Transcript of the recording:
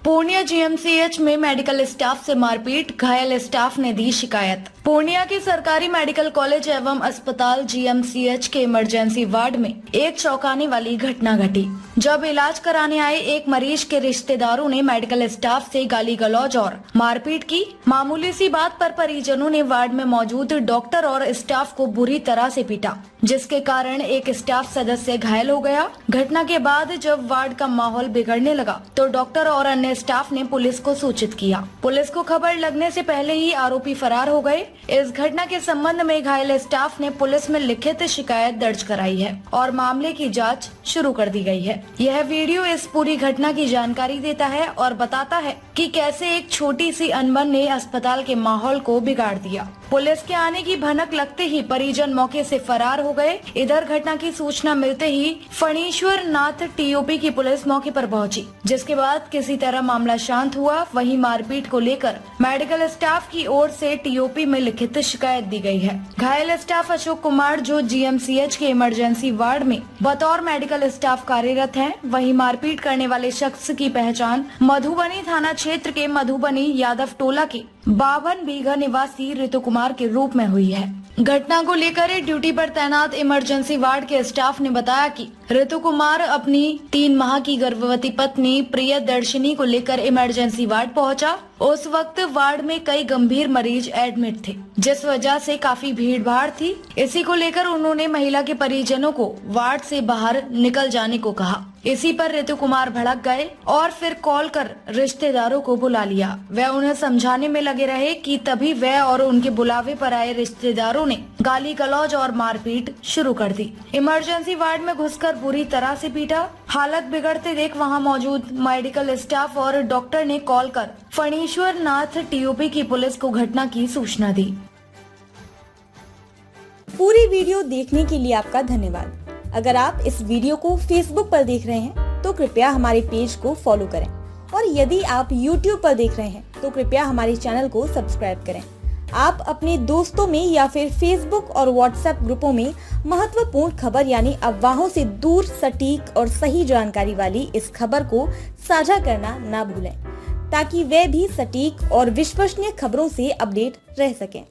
Purnia GMCH में medical staff से मारपीट, घायल स्टाफ ने दी शिकायत। पूर्णिया के सरकारी मेडिकल कॉलेज एवं अस्पताल जीएमसीएच के इमरजेंसी वार्ड में एक चौंकाने वाली घटना घटी, जब इलाज कराने आए एक मरीज के रिश्तेदारों ने मेडिकल स्टाफ से गाली गलौज और मारपीट की। मामूली सी बात पर परिजनों ने वार्ड में मौजूद डॉक्टर और स्टाफ को बुरी तरह से पीटा, जिसके कारण एक स्टाफ सदस्य घायल हो गया। घटना के बाद जब वार्ड का माहौल बिगड़ने लगा तो डॉक्टर और अन्य स्टाफ ने पुलिस को सूचित किया। पुलिस को खबर लगने से पहले ही आरोपी फरार हो गए। इस घटना के संबंध में घायल स्टाफ ने पुलिस में लिखित शिकायत दर्ज कराई है और मामले की जांच शुरू कर दी गई है। यह वीडियो इस पूरी घटना की जानकारी देता है और बताता है कि कैसे एक छोटी सी अनबन ने अस्पताल के माहौल को बिगाड़ दिया। पुलिस के आने की भनक लगते ही परिजन मौके से फरार हो गए। इधर घटना की सूचना मिलते ही फणीश्वर नाथ टीओपी की पुलिस मौके पर पहुंची, जिसके बाद किसी तरह मामला शांत हुआ। वहीं मारपीट को लेकर मेडिकल स्टाफ की ओर से टीओपी में लिखित शिकायत दी गई है। घायल स्टाफ अशोक कुमार, जो जीएमसीएच के इमरजेंसी वार्ड में बतौर मेडिकल स्टाफ कार्यरत हैं, वहीं मारपीट करने वाले शख्स की पहचान मधुबनी थाना क्षेत्र के मधुबनी यादव टोला के 52 बीघा निवासी ऋतु कुमार के रूप में हुई है। घटना को लेकर ड्यूटी पर तैनात इमरजेंसी वार्ड के स्टाफ ने बताया कि ऋतु कुमार अपनी 3 माह की गर्भवती पत्नी प्रियदर्शिनी को लेकर इमरजेंसी वार्ड पहुंचा। उस वक्त वार्ड में कई गंभीर मरीज एडमिट थे, जिस वजह से काफी भीड़ भाड़ थी। इसी को लेकर उन्होंने महिला के परिजनों को वार्ड से बाहर निकल जाने को कहा। इसी पर ऋतु कुमार भड़क गए और फिर कॉल कर रिश्तेदारों को बुला लिया। वह उन्हें समझाने में लगे रहे कि तभी वह और उनके बुलावे पर आए रिश्तेदारों ने गाली गलौज और मारपीट शुरू कर दी। इमरजेंसी वार्ड में घुसकर बुरी तरह से पीटा। हालत बिगड़ते देख वहां मौजूद मेडिकल स्टाफ और डॉक्टर ने कॉल कर फणीश्वर नाथ टीओपी की पुलिस को घटना की सूचना दी। पूरी वीडियो देखने के लिए आपका धन्यवाद। अगर आप इस वीडियो को फेसबुक पर देख रहे हैं तो कृपया हमारे पेज को फॉलो करें, और यदि आप यूट्यूब पर देख रहे हैं तो कृपया हमारे चैनल को सब्सक्राइब करें। आप अपने दोस्तों में या फिर फेसबुक और व्हाट्सएप ग्रुपों में महत्वपूर्ण खबर यानी अफवाहों से दूर सटीक और सही जानकारी वाली इस खबर को साझा करना ना भूलें, ताकि वे भी सटीक और विश्वसनीय खबरों से अपडेट रह सकें।